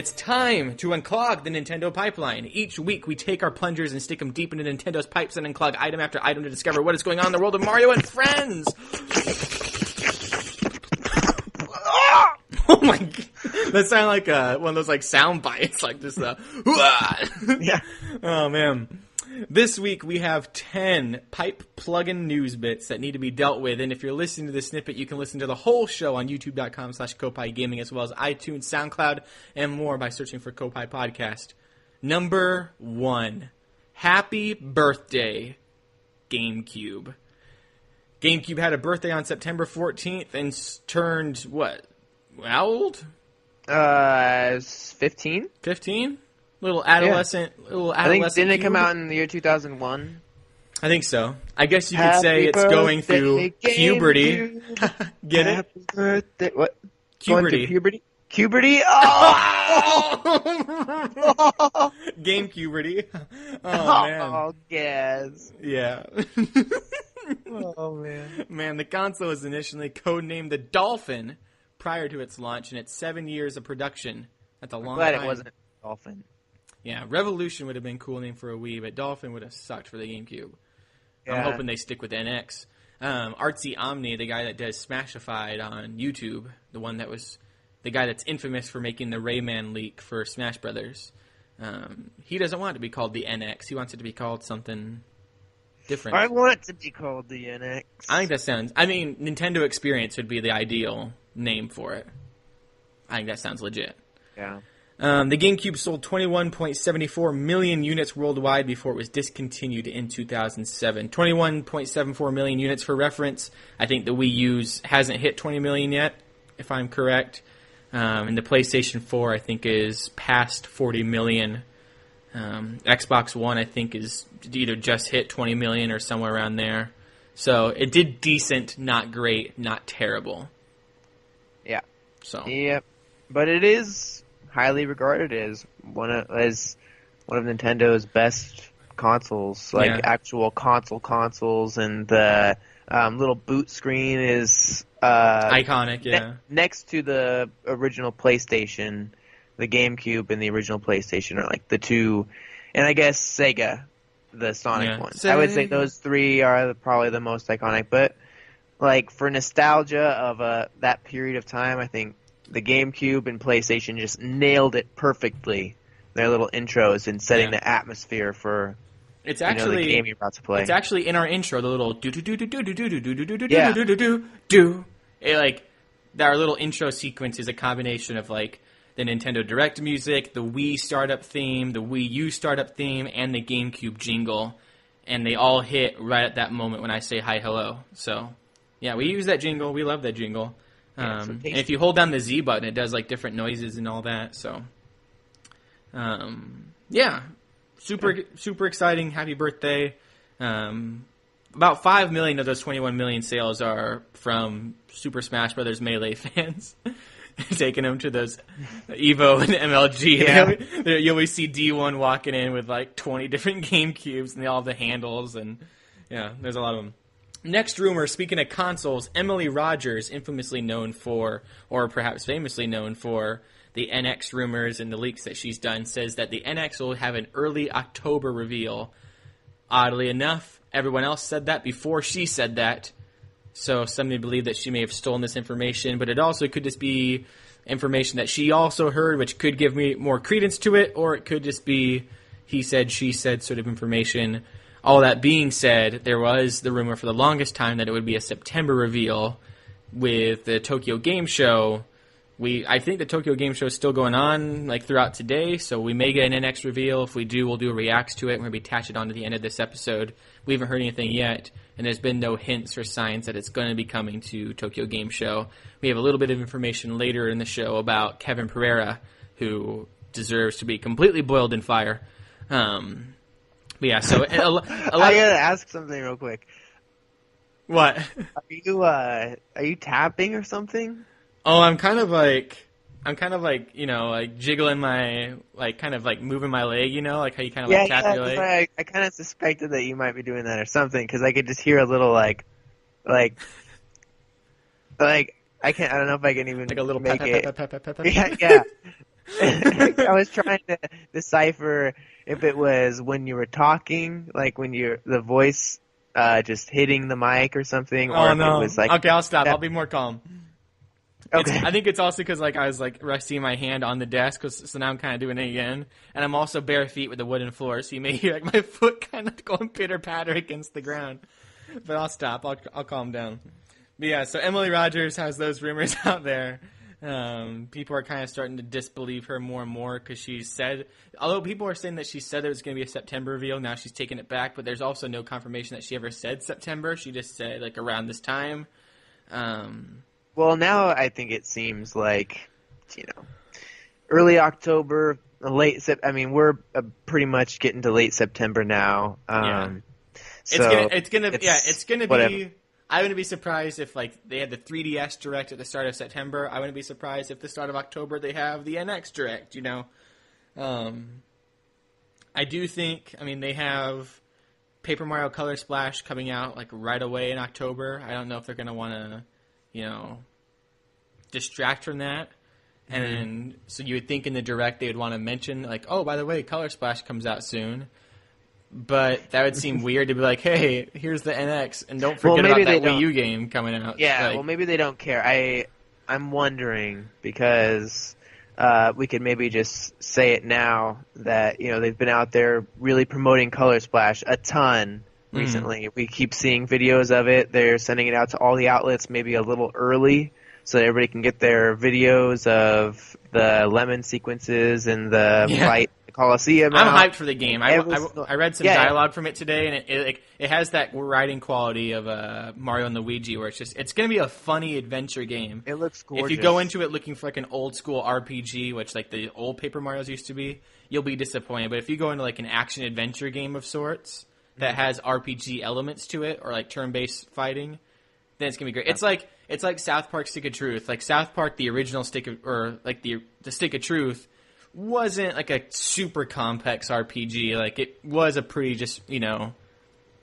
It's time to unclog the Nintendo pipeline. Each week, we take our plungers and stick them deep into Nintendo's pipes and unclog item after item to discover what is going on in the world of Mario and friends. Oh my god. That sounded like one of those like sound bites, like this. Yeah. Oh man. This week we have 10 pipe plug-in news bits that need to be dealt with, and if you're listening to this snippet, you can listen to the whole show on youtube.com/Koppai Gaming, as well as iTunes, SoundCloud, and more by searching for Koppai Podcast. Number 1. Happy birthday, GameCube. GameCube had a birthday on September 14th and turned, what? How old? 15? 15? Little adolescent. I think, didn't it come out in the year 2001? I think so. I guess you could say it's going through puberty. Get it? Happy birthday. What? Puberty. Puberty? Puberty? Oh! Game puberty. Oh, man. Oh, Gaz. Yeah. Oh, man. Man, the console was initially codenamed the Dolphin prior to its launch, and it's 7 years of production. That's a long time. Glad it wasn't Dolphin. Yeah, Revolution would have been a cool name for a Wii, but Dolphin would have sucked for the GameCube. Yeah. I'm hoping they stick with NX. Artsy Omni, the guy that does Smashified on YouTube, the guy that's infamous for making the Rayman leak for Smash Brothers, he doesn't want it to be called the NX. He wants it to be called something different. I want it to be called the NX. I think that sounds... I mean, Nintendo Experience would be the ideal name for it. I think that sounds legit. Yeah. The GameCube sold 21.74 million units worldwide before it was discontinued in 2007. 21.74 million units for reference. I think the Wii U hasn't hit 20 million yet, if I'm correct. And the PlayStation 4, I think, is past 40 million. Xbox One, I think, is either just hit 20 million or somewhere around there. So it did decent, not great, not terrible. Yeah. So. Yep. But it is highly regarded as one of Nintendo's best consoles, actual consoles, and the little boot screen is iconic. Yeah, next to the original PlayStation, the GameCube and the original PlayStation are like the two, and I guess Sega, the Sonic one. I would say those three are probably the most iconic. But like for nostalgia of that period of time, I think the GameCube and PlayStation just nailed it perfectly. Their little intros and setting the atmosphere for the game you're about to play. It's actually in our intro, the little do do do do do do do do do do do do do do do. Like our little intro sequence is a combination of like the Nintendo Direct music, the Wii startup theme, the Wii U startup theme, and the GameCube jingle, and they all hit right at that moment when I say hi hello. So yeah, we use that jingle. We love that jingle. And if you hold down the Z button, it does like different noises and all that. So, super exciting. Happy birthday. About 5 million of those 21 million sales are from Super Smash Bros. Melee fans. Taking them to those Evo and MLG. Yeah. You always see D1 walking in with like 20 different GameCubes, and they all have the handles. And yeah, there's a lot of them. Next rumor, speaking of consoles, Emily Rogers, infamously known for, or perhaps famously known for, the NX rumors and the leaks that she's done, says that the NX will have an early October reveal. Oddly enough, everyone else said that before she said that, so some may believe that she may have stolen this information, but it also could just be information that she also heard, which could give me more credence to it, or it could just be he said, she said sort of information. All that being said, there was the rumor for the longest time that it would be a September reveal with the Tokyo Game Show. I think the Tokyo Game Show is still going on like throughout today, so we may get an NX reveal. If we do, we'll do a reacts to it and maybe attach it on to the end of this episode. We haven't heard anything yet, and there's been no hints or signs that it's going to be coming to Tokyo Game Show. We have a little bit of information later in the show about Kevin Pereira, who deserves to be completely boiled in fire. But yeah, so I gotta ask something real quick. What? Are you tapping or something? Oh, I'm kind of like like jiggling my, like kind of like moving my leg, like how you kind of like tap your leg. I kind of suspected that you might be doing that or something because I could just hear a little like I can't. I don't know if I can even like a little make it. Yeah. I was trying to decipher if it was when you were talking, like when the voice just hitting the mic or something, or Oh if it no. was like. Okay, I'll stop. I'll be more calm. Okay. I think it's also because like I was like resting my hand on the desk, so now I'm kind of doing it again, and I'm also bare feet with the wooden floor, so you may hear like my foot kind of going pitter patter against the ground. But I'll stop. I'll calm down. But yeah, so Emily Rogers has those rumors out there. People are kind of starting to disbelieve her more and more because she said, although people are saying that she said it was going to be a September reveal, now she's taking it back, but there's also no confirmation that she ever said September. She just said like around this time. Well, now I think it seems like, early October, late Sep. I mean, we're pretty much getting to late September now. Yeah. So it's gonna whatever. be. I wouldn't be surprised if like they had the 3DS Direct at the start of September. I wouldn't be surprised if the start of October they have the NX Direct. I do think. I mean, they have Paper Mario Color Splash coming out like right away in October. I don't know if they're gonna want to, distract from that. And then, so you would think in the Direct they would want to mention like, oh, by the way, Color Splash comes out soon. But that would seem weird to be like, hey, here's the NX, and don't forget about that Wii U game coming out. Yeah, like, well, maybe they don't care. I'm wondering because we could maybe just say it now that they've been out there really promoting Color Splash a ton recently. We keep seeing videos of it. They're sending it out to all the outlets maybe a little early so that everybody can get their videos of the lemon sequences and the fight Coliseum. I'm hyped for the game. I read some dialogue from it today, and it has that writing quality of Mario and Luigi, where it's going to be a funny adventure game. It looks gorgeous. If you go into it looking for like an old school RPG, which like the old Paper Marios used to be, you'll be disappointed. But if you go into like an action adventure game of sorts that has RPG elements to it, or like turn-based fighting, then it's gonna be great. It's like South Park Stick of Truth. Like South Park, the original Stick of, or like the Stick of Truth, wasn't like a super complex RPG. Like it was a pretty just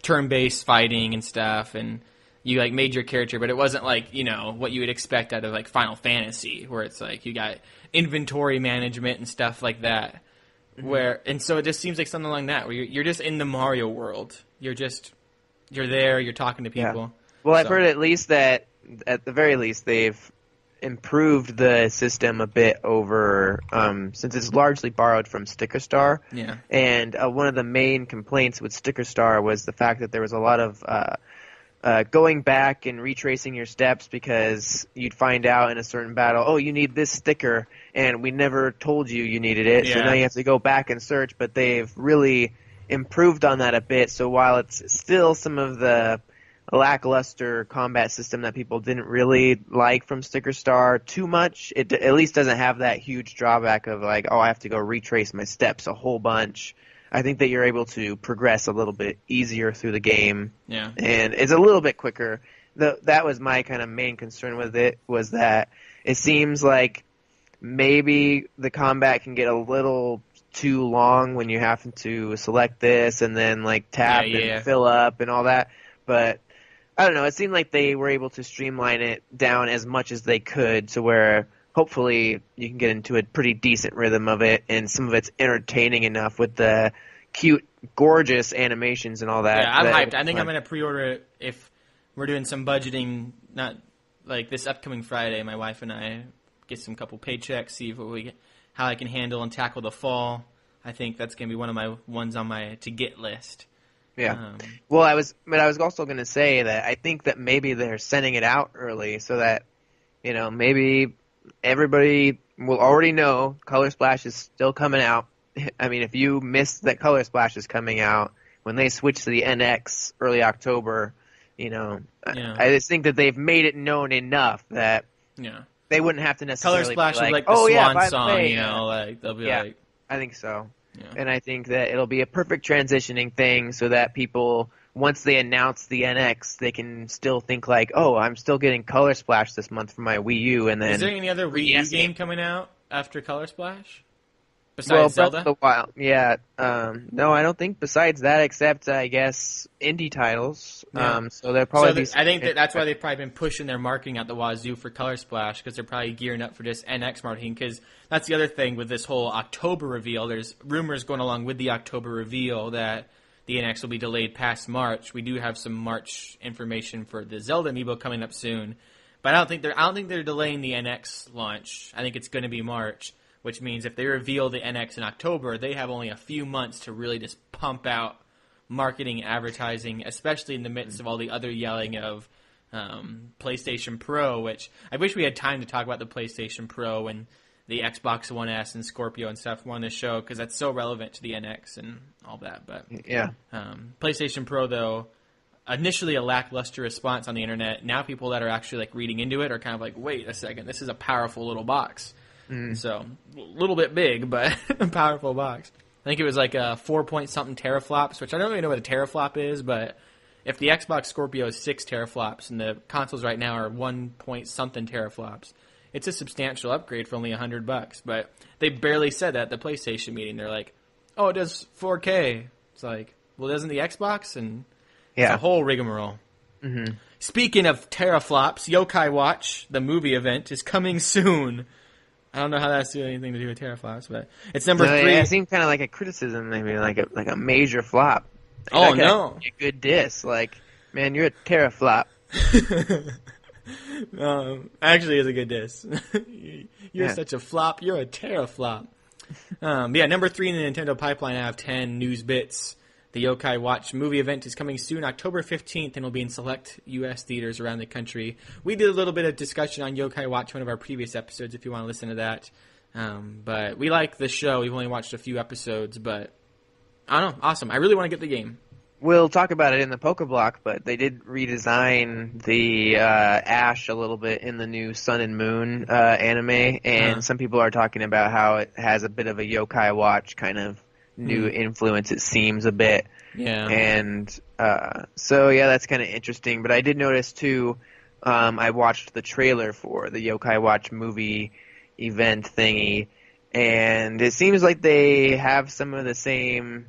turn-based fighting and stuff, and you like made your character, but it wasn't like what you would expect out of like Final Fantasy, where it's like you got inventory management and stuff like that. And so it just seems like something like that, where you're just in the Mario world. You're there. You're talking to people. Yeah. Well, I've heard at least that at the very least they've improved the system a bit over since it's largely borrowed from Sticker Star. Yeah. And one of the main complaints with Sticker Star was the fact that there was a lot of going back and retracing your steps because you'd find out in a certain battle, oh, you need this sticker, and we never told you needed it, so now you have to go back and search. But they've really improved on that a bit, so while it's still some of the lackluster combat system that people didn't really like from Sticker Star too much, it at least doesn't have that huge drawback of like, oh, I have to go retrace my steps a whole bunch. I think that you're able to progress a little bit easier through the game. Yeah. And it's a little bit quicker. That was my kind of main concern with it, was that it seems like maybe the combat can get a little too long when you have to select this and then like tap and fill up and all that. But I don't know, it seemed like they were able to streamline it down as much as they could to where hopefully you can get into a pretty decent rhythm of it, and some of it's entertaining enough with the cute, gorgeous animations and all that. Yeah, I'm hyped. I think I'm going to pre-order it if we're doing some budgeting, not like this upcoming Friday. My wife and I get some couple paychecks, see how I can handle and tackle the fall. I think that's going to be one of my ones on my to-get list. Yeah. Well, I was also going to say that I think that maybe they're sending it out early so that, maybe everybody will already know Color Splash is still coming out. I mean, if you missed that Color Splash is coming out, when they switch to the NX early October, I just think that they've made it known enough that they wouldn't have to necessarily Color Splash be like, is like the swan song, way, like they'll be like. I think so. Yeah. And I think that it'll be a perfect transitioning thing so that people, once they announce the NX, they can still think like, oh, I'm still getting Color Splash this month for my Wii U. And then is there any other Wii U game coming out after Color Splash? Besides Zelda? Breath of the Wild, yeah. No, I don't think besides that, except I guess indie titles. Yeah. So there'll probably be. I think that's why they've probably been pushing their marketing out the wazoo for Color Splash, because they're probably gearing up for this NX marketing. Because that's the other thing with this whole October reveal. There's rumors going along with the October reveal that the NX will be delayed past March. We do have some March information for the Zelda amiibo coming up soon, but I don't think they're delaying the NX launch. I think it's going to be March, which means if they reveal the NX in October, they have only a few months to really just pump out marketing, advertising, especially in the midst of all the other yelling of PlayStation Pro, which I wish we had time to talk about the PlayStation Pro and the Xbox One S and Scorpio and stuff on this show, because that's so relevant to the NX and all that. But yeah, PlayStation Pro, though, initially a lackluster response on the internet. Now people that are actually like reading into it are kind of like, wait a second, this is a powerful little box. So a little bit big, but a powerful box. I think it was like a 4-point-something teraflops, which I don't really know what a teraflop is, but if the Xbox Scorpio is 6 teraflops and the consoles right now are 1-point-something teraflops, it's a substantial upgrade for only $100. But they barely said that at the PlayStation meeting. They're like, "Oh, it does 4K." It's like, well, doesn't the Xbox? And it's a whole rigmarole. Mm-hmm. Speaking of teraflops, Yokai Watch, the movie event, is coming soon. I don't know how that's doing anything to do with teraflops, but it's number 3. It seemed kind of like a criticism, maybe like a major flop. Oh, no. A good diss. Like, man, you're a teraflop. Actually, it's a good diss. You're such a flop. You're a teraflop. Number 3 in the Nintendo pipeline out of 10 news bits. The Yokai Watch movie event is coming soon, October 15th, and will be in select U.S. theaters around the country. We did a little bit of discussion on Yokai Watch, one of our previous episodes, if you want to listen to that. But we like the show. We've only watched a few episodes, but I don't know. Awesome. I really want to get the game. We'll talk about it in the Pokeblock, but they did redesign the Ash a little bit in the new Sun and Moon anime, and some people are talking about how it has a bit of a Yokai Watch kind of new influence, it seems a bit. Yeah. And so, yeah, that's kind of interesting. But I did notice, too, I watched the trailer for the Yokai Watch movie event thingy, and it seems like they have some of the same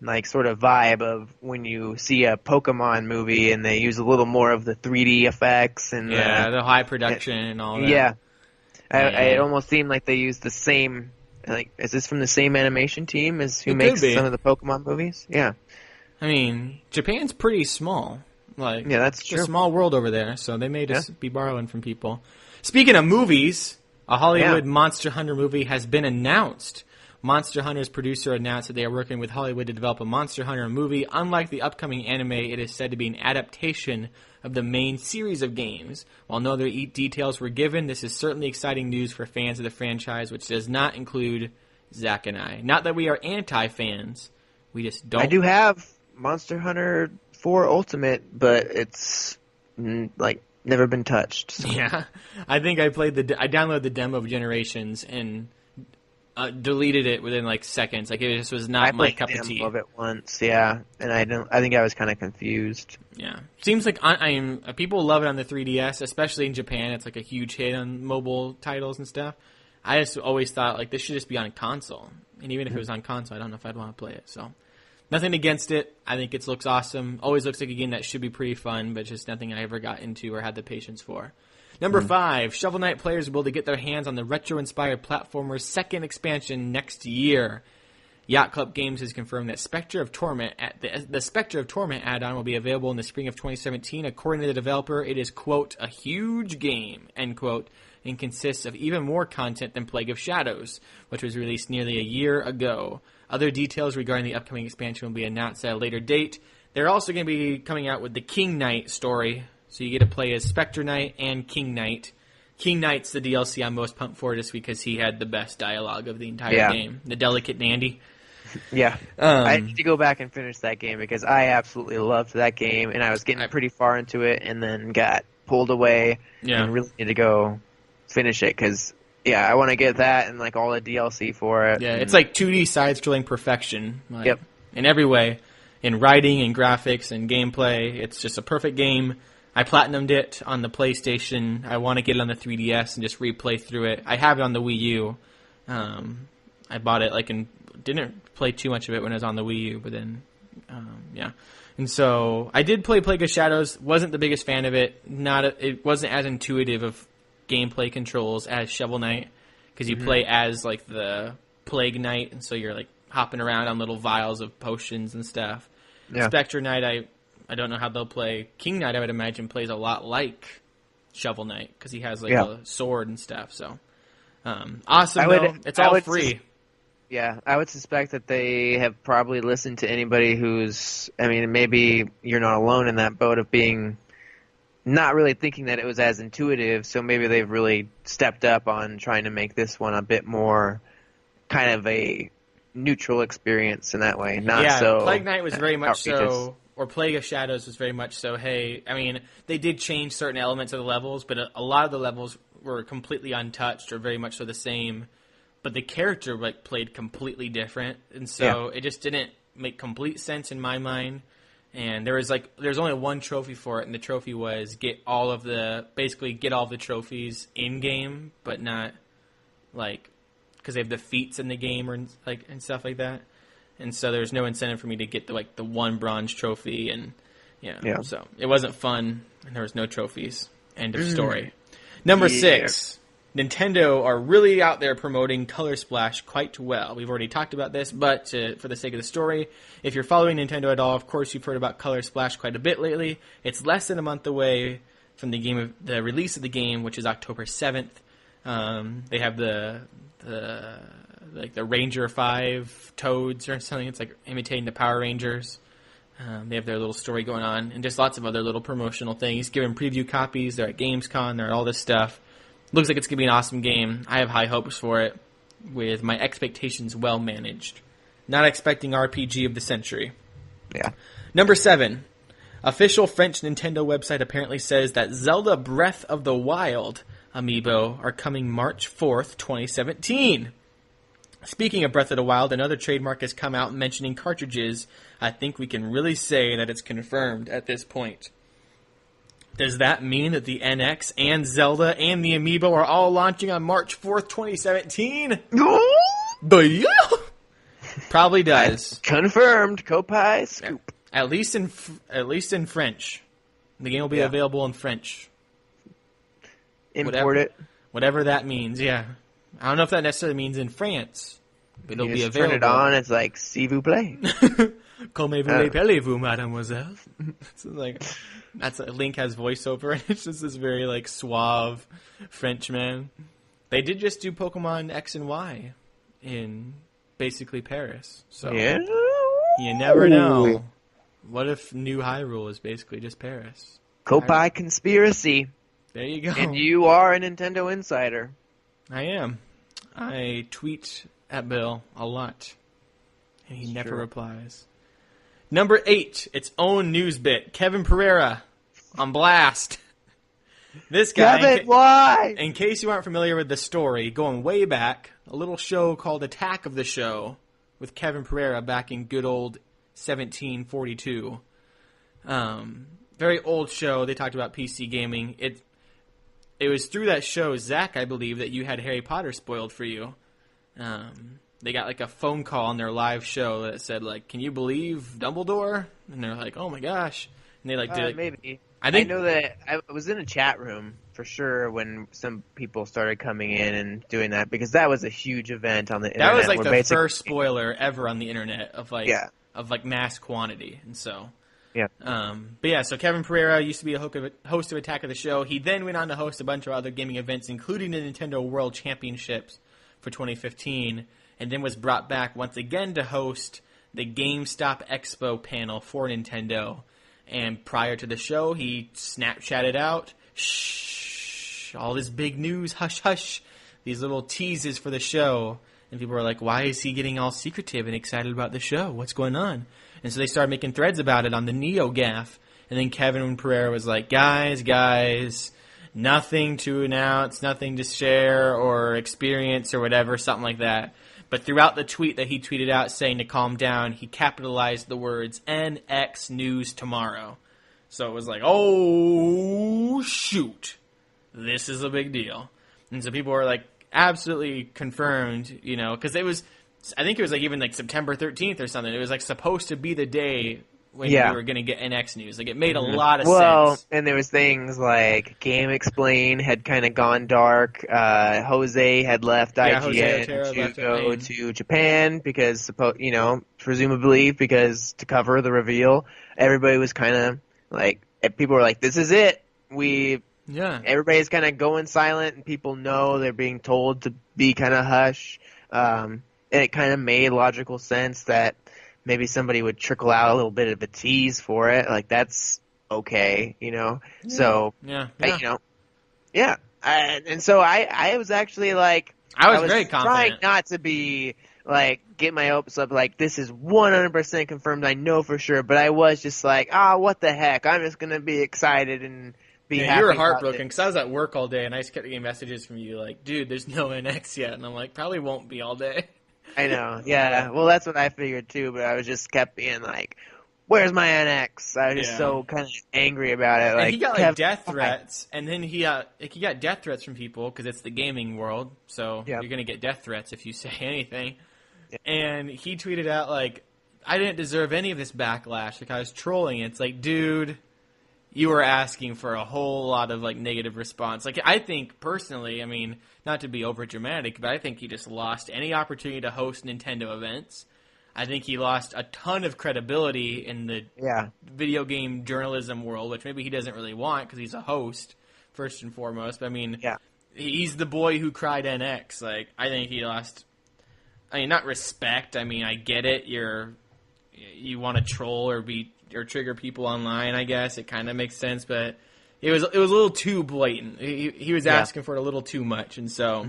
like sort of vibe of when you see a Pokemon movie and they use a little more of the 3D effects and the high production and all that. Yeah. It almost seemed like they used the same. Like, is this from the same animation team as who makes some of the Pokemon movies? Yeah. I mean, Japan's pretty small. Like, yeah, that's true. It's a small world over there, so they may just be borrowing from people. Speaking of movies, a Hollywood Monster Hunter movie has been announced. Monster Hunter's producer announced that they are working with Hollywood to develop a Monster Hunter movie. Unlike the upcoming anime, it is said to be an adaptation of the main series of games. While no other details were given, this is certainly exciting news for fans of the franchise, which does not include Zach and I. Not that we are anti-fans. We just don't. I do have Monster Hunter 4 Ultimate, but it's like never been touched. So. Yeah. I think I downloaded the demo of Generations and deleted it within like seconds. Like, it just was not my cup of tea. I played it once, yeah, and I think I was kind of confused. Yeah, seems like people love it on the 3DS, especially in Japan. It's like a huge hit on mobile titles and stuff. I just always thought like this should just be on console, and even if it was on console, I don't know if I'd want to play it. So, nothing against it. I think it looks awesome. Always looks like a game that should be pretty fun, but just nothing I ever got into or had the patience for. Number 5, Shovel Knight players will be able to get their hands on the retro-inspired platformer's second expansion next year. Yacht Club Games has confirmed that Spectre of Torment the Spectre of Torment add-on will be available in the spring of 2017. According to the developer, it is, quote, a huge game, end quote, and consists of even more content than Plague of Shadows, which was released nearly a year ago. Other details regarding the upcoming expansion will be announced at a later date. They're also going to be coming out with the King Knight story, so you get to play as Spectre Knight and King Knight. King Knight's the DLC I'm most pumped for just because he had the best dialogue of the entire game. The delicate dandy. Yeah. I need to go back and finish that game because I absolutely loved that game, and I was getting pretty far into it and then got pulled away and really need to go finish it because, I want to get that and like all the DLC for it. Yeah, it's like 2D side-scrolling perfection. Like, in every way. In writing and graphics and gameplay, it's just a perfect game. I platinumed it on the PlayStation. I want to get it on the 3DS and just replay through it. I have it on the Wii U. I I bought it and didn't play too much of it when it was on the Wii U, but then yeah. And so I did play Plague of Shadows. Wasn't the biggest fan of it. It wasn't as intuitive of gameplay controls as Shovel Knight, because you play as the Plague Knight, and so you're hopping around on little vials of potions and stuff. Yeah. Spectre Knight, I don't know how they'll play. King Knight, I would imagine, plays a lot like Shovel Knight because he has a sword and stuff. So awesome though. It's all free. Yeah, I would suspect that they have probably listened to anybody who's, maybe you're not alone in that boat of being not really thinking that it was as intuitive, so maybe they've really stepped up on trying to make this one a bit more kind of a neutral experience in that way. Plague Knight was very much so, or Plague of Shadows was very much so, they did change certain elements of the levels, but a lot of the levels were completely untouched or very much so the same. But the character played completely different, and so it just didn't make complete sense in my mind. And there's only one trophy for it, and the trophy was get all of the trophies in game, but not because they have the feats in the game or and stuff like that. And so there's no incentive for me to get the one bronze trophy, and so it wasn't fun, and there was no trophies. End of story. Number 6. Nintendo are really out there promoting Color Splash quite well. We've already talked about this, but for the sake of the story, if you're following Nintendo at all, of course you've heard about Color Splash quite a bit lately. It's less than a month away from the release of the game, which is October 7th. They have the Ranger 5 Toads or something. It's imitating the Power Rangers. They have their little story going on, and just lots of other little promotional things. Giving preview copies. They're at Gamescom. They're at all this stuff. Looks like it's going to be an awesome game. I have high hopes for it, with my expectations well managed. Not expecting RPG of the century. Yeah. Number 7. Official French Nintendo website apparently says that Zelda Breath of the Wild amiibo are coming March 4th, 2017. Speaking of Breath of the Wild, another trademark has come out mentioning cartridges. I think we can really say that it's confirmed at this point. Does that mean that the NX and Zelda and the Amiibo are all launching on March 4th, 2017? Yeah. Probably does. Confirmed. Koppai scoop. At least in French. The game will be available in French. Import it. Whatever that means, yeah. I don't know if that necessarily means in France, but it'll be available. Turn it on, it's like, s'il vous plaît. Comment vous l'appelez-vous, mademoiselle? It's Link has voiceover, and it's just this very suave French man. They did just do Pokemon X and Y in basically Paris, so you never know. What if New Hyrule is basically just Paris? Koppai conspiracy. There you go. And you are a Nintendo insider. I am. I tweet at Bill a lot, and he never replies. Number 8, its own news bit. Kevin Pereira on blast. This guy, Kevin, why? In case you aren't familiar with the story, going way back, a little show called Attack of the Show with Kevin Pereira back in good old 1742. Very old show. They talked about PC gaming. It was through that show, Zach, I believe, that you had Harry Potter spoiled for you. They got a phone call on their live show that said can you believe Dumbledore? And they're like, oh my gosh. And they did it. Maybe. I know that I was in a chat room for sure when some people started coming in and doing that, because that was a huge event on the internet. That was the first spoiler ever on the internet of mass quantity. And so yeah. But yeah, so Kevin Pereira used to be a host of Attack of the Show. He then went on to host a bunch of other gaming events, including the Nintendo World Championships for 2015. And then was brought back once again to host the GameStop Expo panel for Nintendo. And prior to the show, he Snapchatted out, shh, all this big news, hush, hush, these little teases for the show. And people were like, why is he getting all secretive and excited about the show? What's going on? And so they started making threads about it on the NeoGAF. And then Kevin Pereira was like, guys, nothing to announce, nothing to share or experience or whatever, something like that. But throughout the tweet that he tweeted out saying to calm down, he capitalized the words NX News Tomorrow. So it was like, oh, shoot. This is a big deal. And so people were absolutely confirmed, because I think it was like even like September 13th or something. It was like supposed to be the day when we were going to get NX news. Like, it made a lot of sense. Well, and there was things like Game Explain had kind of gone dark. Jose had left IGN to go to Japan because, presumably because to cover the reveal. Everybody was kind of like, people were like, this is it. Everybody's kind of going silent, and people know they're being told to be kind of hush. And it kind of made logical sense that maybe somebody would trickle out a little bit of a tease for it. Like, that's okay, So, and so I was actually like, I was very confident. Trying not to be like, get my hopes up, like, this is 100% confirmed, I know for sure, but I was just like, what the heck, I'm just going to be excited and be happy. You were heartbroken, because I was at work all day, and I just kept getting messages from you like, dude, there's no NX yet, and I'm like, probably won't be all day. I know, yeah. Well, that's what I figured too, but I was just kept being like, where's my NX? I was just so kind of angry about it. Like, and he got like death threats, and then he got death threats from people because it's the gaming world, so you're gonna get death threats if you say anything. Yep. And he tweeted out like, I didn't deserve any of this backlash. Like, I was trolling. It's like, dude, you were asking for a whole lot of like negative response. Like, I think personally, I mean, not to be over dramatic, but I think he just lost any opportunity to host Nintendo events. I think he lost a ton of credibility in the video game journalism world, which maybe he doesn't really want because he's a host first and foremost. But I mean, he's the boy who cried NX. Like, I think he lost. I mean, not respect. I mean, I get it. You want to troll or trigger people online. I guess it kind of makes sense, but it was a little too blatant. He was asking for it a little too much, and so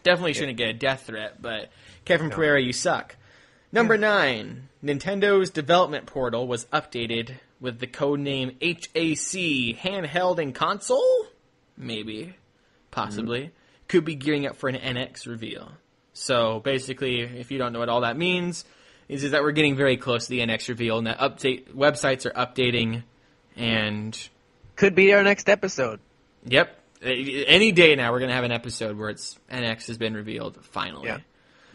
definitely shouldn't get a death threat. But Kevin Pereira, you suck. Number 9, Nintendo's development portal was updated with the codename HAC, handheld and console? Maybe. Possibly. Could be gearing up for an NX reveal. So basically, if you don't know what all that means, is that we're getting very close to the NX reveal, and that websites are updating, and could be our next episode. Yep. Any day now we're going to have an episode where NX has been revealed, finally. Yeah.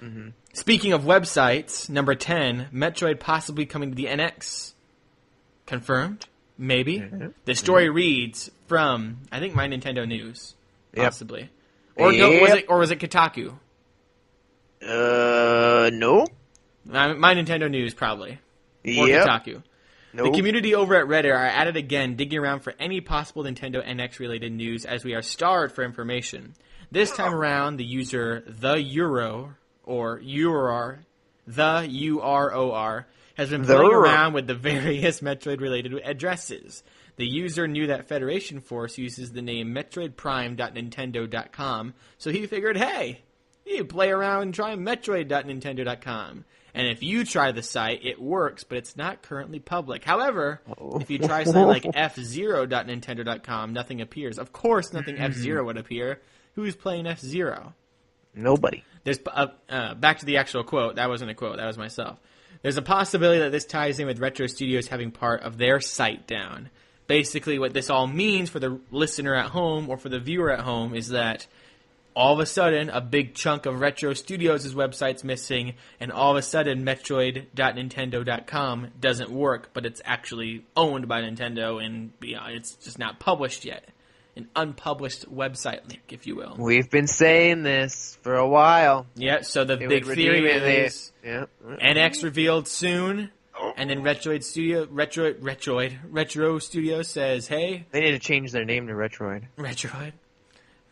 Mm-hmm. Speaking of websites, number 10, Metroid possibly coming to the NX. Confirmed? Maybe. Mm-hmm. The story reads from, I think, My Nintendo News. Possibly. Or was it Kotaku? No. My Nintendo News, probably. Or Kotaku. Nope. The community over at Reddit are at it again, digging around for any possible Nintendo NX-related news as we are starved for information. This time around, the user TheUror, or URR, TheUROR, has been playing around with the various Metroid-related addresses. The user knew that Federation Force uses the name MetroidPrime.Nintendo.com, so he figured, hey, you can play around and try Metroid.Nintendo.com. And if you try the site, it works, but it's not currently public. However, if you try something like F0.Nintendo.com, nothing appears. Of course, nothing F0 would appear. Who's playing F0? Nobody. There's back to the actual quote. That wasn't a quote. That was myself. There's a possibility that this ties in with Retro Studios having part of their site down. Basically, what this all means for the listener at home or for the viewer at home is that all of a sudden, a big chunk of Retro Studios' website's missing, and all of a sudden, Metroid.Nintendo.com doesn't work, but it's actually owned by Nintendo, and it's just not published yet. An unpublished website link, if you will. We've been saying this for a while. Yeah, so the big theory is NX revealed soon, and then Retro Studio says, hey. They need to change their name to Retroid. Retroid.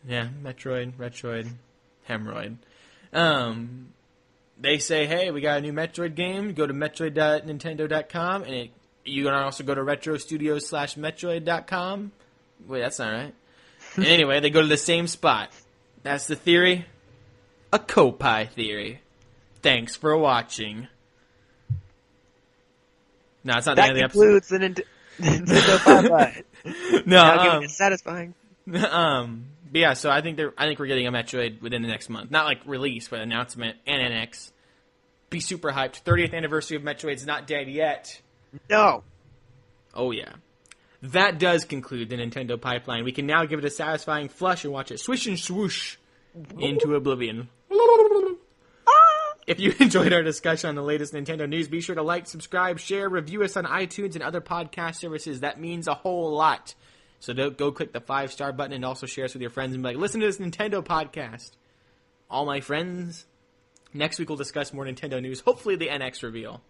Yeah, Metroid, Hemorrhoid. They say, hey, we got a new Metroid game. Go to Metroid.Nintendo.com, and you can also go to RetroStudios/Metroid.com. Wait, that's not right. And anyway, they go to the same spot. That's the theory. A Koppai theory. Thanks for watching. No, it's not the end of the episode. That concludes the Nintendo Spotlight. No, it's satisfying. But yeah, so I think we're getting a Metroid within the next month. Not like release, but announcement and NX. Be super hyped. 30th anniversary of Metroid's not dead yet. No. Oh yeah. That does conclude the Nintendo pipeline. We can now give it a satisfying flush and watch it swish and swoosh into oblivion. If you enjoyed our discussion on the latest Nintendo news, be sure to like, subscribe, share, review us on iTunes and other podcast services. That means a whole lot. So go click the 5-star button and also share us with your friends and be like, listen to this Nintendo podcast. All my friends, next week we'll discuss more Nintendo news, hopefully the NX reveal.